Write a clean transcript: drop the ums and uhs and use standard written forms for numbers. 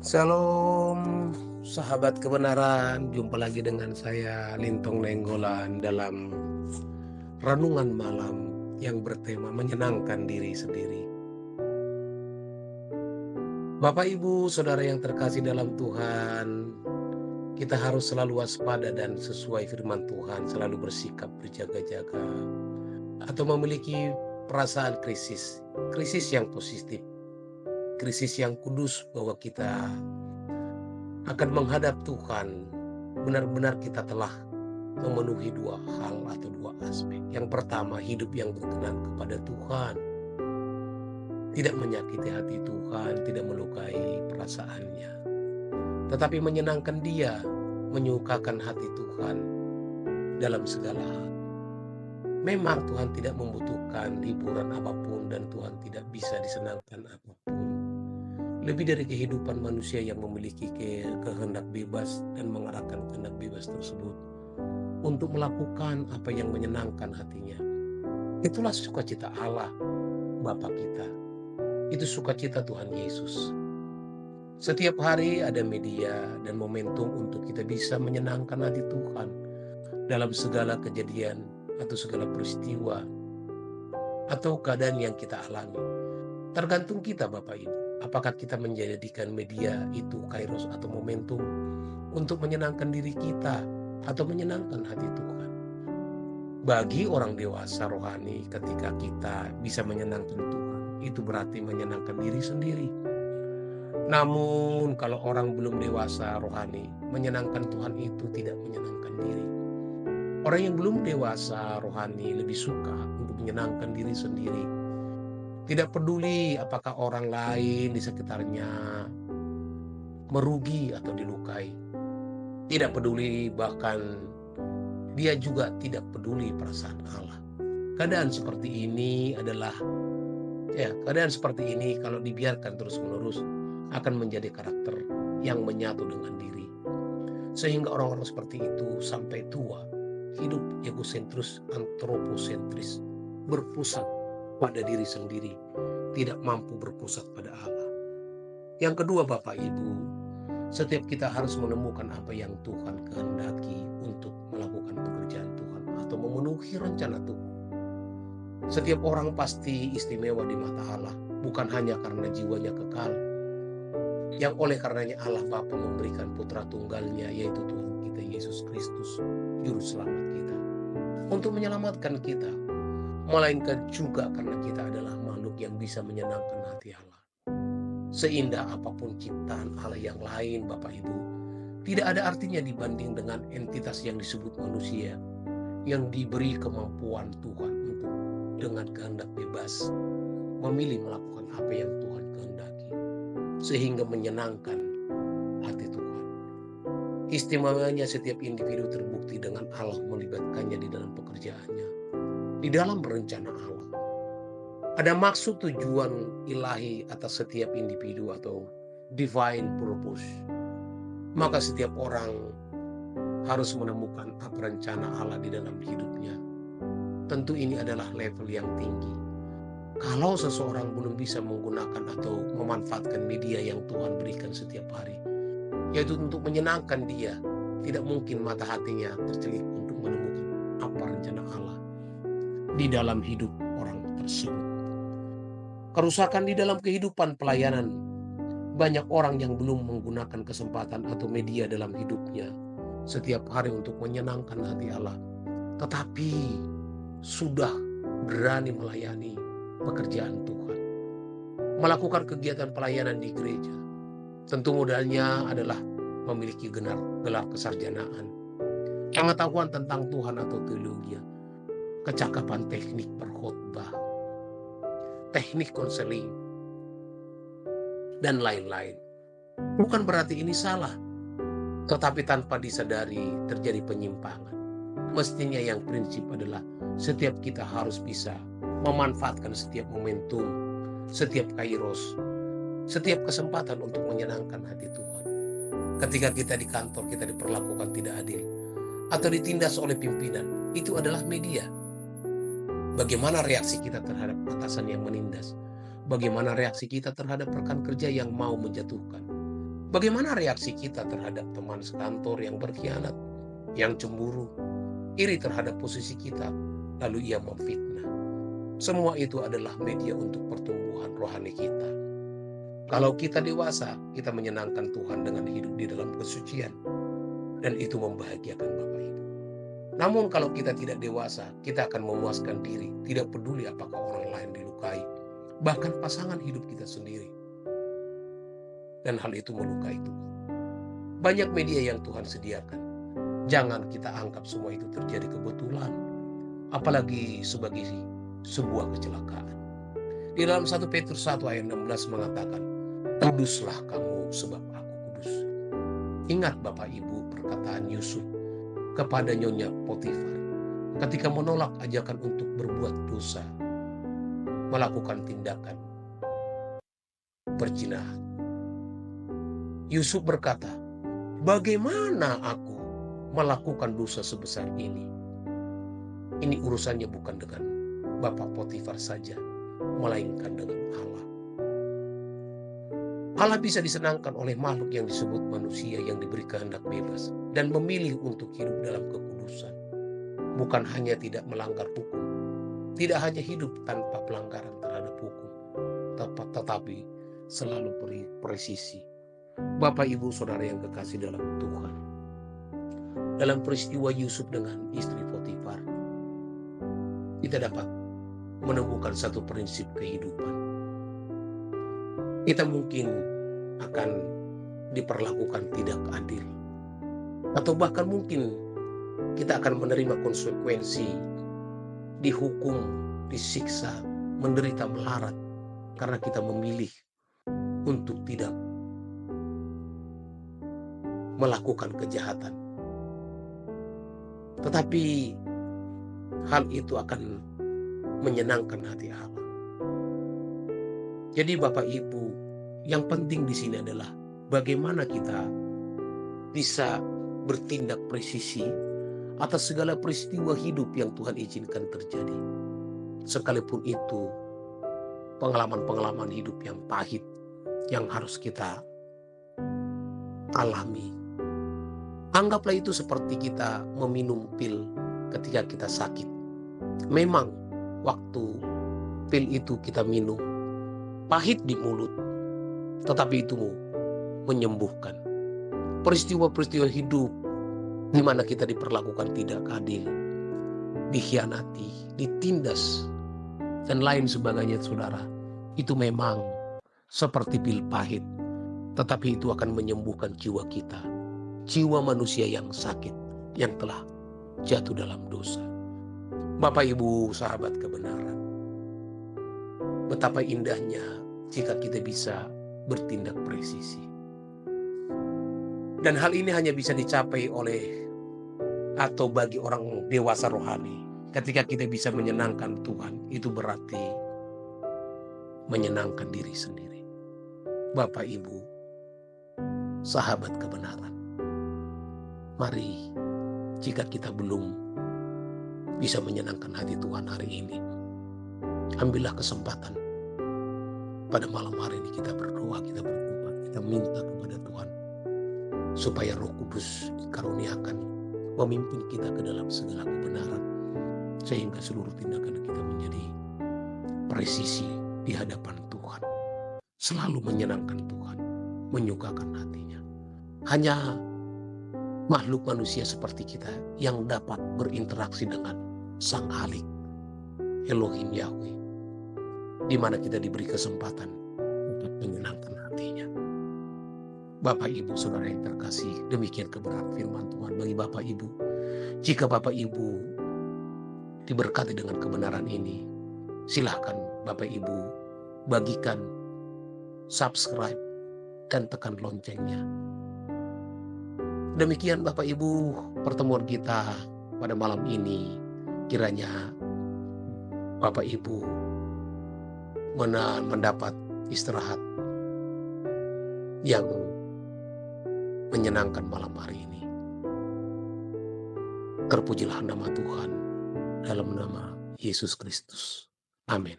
Shalom, sahabat kebenaran. Jumpa lagi dengan saya, Lintong Nenggolan, dalam renungan malam yang bertema menyenangkan diri sendiri. Bapak, Ibu, Saudara yang terkasih dalam Tuhan, kita harus selalu waspada dan sesuai firman Tuhan, selalu bersikap berjaga-jaga atau memiliki perasaan krisis yang positif, krisis yang kudus, bahwa kita akan menghadap Tuhan. Benar-benar kita telah memenuhi dua hal atau dua aspek. Yang pertama, hidup yang berkenan kepada Tuhan, tidak menyakiti hati Tuhan, tidak melukai perasaannya, tetapi menyenangkan Dia, menyukakan hati Tuhan dalam segala hal. Memang Tuhan tidak membutuhkan hiburan apapun, dan Tuhan tidak bisa disenangkan apapun lebih dari kehidupan manusia yang memiliki kehendak bebas dan mengarahkan kehendak bebas tersebut untuk melakukan apa yang menyenangkan hatinya. Itulah sukacita Allah Bapa kita. Itu sukacita Tuhan Yesus. Setiap hari ada media dan momentum untuk kita bisa menyenangkan hati Tuhan dalam segala kejadian atau segala peristiwa atau keadaan yang kita alami. Tergantung kita, Bapak Ibu. Apakah kita menjadikan media itu kairos atau momentum untuk menyenangkan diri kita atau menyenangkan hati Tuhan? Bagi orang dewasa rohani, ketika kita bisa menyenangkan Tuhan, itu berarti menyenangkan diri sendiri. Namun kalau orang belum dewasa rohani, menyenangkan Tuhan itu tidak menyenangkan diri. Orang yang belum dewasa rohani lebih suka untuk menyenangkan diri sendiri. Tidak peduli apakah orang lain di sekitarnya merugi atau dilukai. Tidak peduli, bahkan dia juga tidak peduli perasaan Allah. Keadaan seperti ini kalau dibiarkan terus-menerus akan menjadi karakter yang menyatu dengan diri. Sehingga orang-orang seperti itu sampai tua hidup egosentris, antroposentris, berpusat pada diri sendiri, tidak mampu berpusat pada Allah. Yang kedua, Bapak Ibu, setiap kita harus menemukan apa yang Tuhan kehendaki untuk melakukan pekerjaan Tuhan atau memenuhi rencana Tuhan. Setiap orang pasti istimewa di mata Allah, bukan hanya karena jiwanya kekal, yang oleh karenanya Allah Bapa memberikan putra tunggalnya, yaitu Tuhan kita Yesus Kristus, juru selamat kita, untuk menyelamatkan kita, melainkan juga karena kita adalah makhluk yang bisa menyenangkan hati Allah. Seindah apapun ciptaan Allah yang lain, Bapak Ibu, tidak ada artinya dibanding dengan entitas yang disebut manusia, yang diberi kemampuan Tuhan untuk dengan kehendak bebas memilih melakukan apa yang Tuhan kehendaki, sehingga menyenangkan hati Tuhan. Istimewanya setiap individu terbukti dengan Allah melibatkannya di dalam pekerjaannya, di dalam rencana Allah. Ada maksud tujuan ilahi atas setiap individu atau divine purpose. Maka setiap orang harus menemukan apa rencana Allah di dalam hidupnya. Tentu ini adalah level yang tinggi. Kalau seseorang belum bisa menggunakan atau memanfaatkan media yang Tuhan berikan setiap hari, yaitu untuk menyenangkan dia, tidak mungkin mata hatinya tercelik untuk menemukan apa rencana Allah di dalam hidup orang tersebut. Kerusakan di dalam kehidupan pelayanan. Banyak orang yang belum menggunakan kesempatan atau media dalam hidupnya setiap hari untuk menyenangkan hati Allah, tetapi sudah berani melayani pekerjaan Tuhan, melakukan kegiatan pelayanan di gereja. Tentu modalnya adalah memiliki gelar kesarjanaan, pengetahuan tentang Tuhan atau teologi, kecakapan teknik berkhotbah, teknik konseling, dan lain-lain. Bukan berarti ini salah, tetapi tanpa disadari terjadi penyimpangan. Mestinya yang prinsip adalah setiap kita harus bisa memanfaatkan setiap momentum, setiap kairos, setiap kesempatan untuk menyenangkan hati Tuhan. Ketika kita di kantor kita diperlakukan tidak adil atau ditindas oleh pimpinan, itu adalah media. Bagaimana reaksi kita terhadap atasan yang menindas? Bagaimana reaksi kita terhadap rekan kerja yang mau menjatuhkan? Bagaimana reaksi kita terhadap teman sekantor yang berkhianat, yang cemburu, iri terhadap posisi kita, lalu ia memfitnah? Semua itu adalah media untuk pertumbuhan rohani kita. Kalau kita dewasa, kita menyenangkan Tuhan dengan hidup di dalam kesucian, dan itu membahagiakan Bapak Ibu. Namun kalau kita tidak dewasa, kita akan memuaskan diri, tidak peduli apakah orang lain dilukai, bahkan pasangan hidup kita sendiri. Dan hal itu melukai Tuhan. Banyak media yang Tuhan sediakan. Jangan kita anggap semua itu terjadi kebetulan, apalagi sebagai sebuah kecelakaan. Di dalam 1 Petrus 1 ayat 16 mengatakan, "Kuduslah kamu sebab aku kudus." Ingat Bapak Ibu perkataan Yusuf kepada Nyonya Potifar ketika menolak ajakan untuk berbuat dosa, melakukan tindakan perzinahan. Yusuf berkata, "Bagaimana aku melakukan dosa sebesar ini?" Ini urusannya bukan dengan Bapak Potifar saja, melainkan dengan Allah. Allah bisa disenangkan oleh makhluk yang disebut manusia yang diberi kehendak bebas dan memilih untuk hidup dalam kekudusan. Bukan hanya tidak melanggar hukum, tidak hanya hidup tanpa pelanggaran terhadap hukum, tetapi selalu presisi. Bapak, Ibu, Saudara yang kekasih dalam Tuhan, dalam peristiwa Yusuf dengan istri Potifar, kita dapat menemukan satu prinsip kehidupan. Kita mungkin akan diperlakukan tidak adil, atau bahkan mungkin kita akan menerima konsekuensi, dihukum, disiksa, menderita melarat karena kita memilih untuk tidak melakukan kejahatan. Tetapi hal itu akan menyenangkan hati Allah. Jadi Bapak Ibu, yang penting di sini adalah bagaimana kita bisa bertindak presisi atas segala peristiwa hidup yang Tuhan izinkan terjadi. Sekalipun itu pengalaman-pengalaman hidup yang pahit yang harus kita alami. Anggaplah itu seperti kita meminum pil ketika kita sakit. Memang waktu pil itu kita minum, pahit di mulut, tetapi itu menyembuhkan. Peristiwa-peristiwa hidup di mana kita diperlakukan tidak adil, dikhianati, ditindas, dan lain sebagainya, saudara, itu memang seperti pil pahit, tetapi itu akan menyembuhkan jiwa kita, jiwa manusia yang sakit, yang telah jatuh dalam dosa. Bapak Ibu sahabat kebenaran, betapa indahnya jika kita bisa bertindak presisi. Dan hal ini hanya bisa dicapai oleh atau bagi orang dewasa rohani. Ketika kita bisa menyenangkan Tuhan, itu berarti menyenangkan diri sendiri. Bapak Ibu, sahabat kebenaran, mari jika kita belum bisa menyenangkan hati Tuhan hari ini, ambillah kesempatan pada malam hari ini kita berdoa, kita bertobat, kita minta kepada Tuhan supaya Roh Kudus dikaruniakan memimpin kita ke dalam segala kebenaran, sehingga seluruh tindakan kita menjadi presisi di hadapan Tuhan, selalu menyenangkan Tuhan, menyukakan hatinya. Hanya makhluk manusia seperti kita yang dapat berinteraksi dengan Sang Halik, Elohim Yahweh, di mana kita diberi kesempatan untuk menyenangkan hatinya. Bapak Ibu Saudara yang terkasih, demikian kebenaran firman Tuhan bagi Bapak Ibu. Jika Bapak Ibu diberkati dengan kebenaran ini, silahkan Bapak Ibu bagikan, subscribe, dan tekan loncengnya. Demikian Bapak Ibu pertemuan kita pada malam ini. Kiranya Bapak Ibu mendapat istirahat yang menyenangkan malam hari ini. Terpujilah nama Tuhan dalam nama Yesus Kristus. Amin.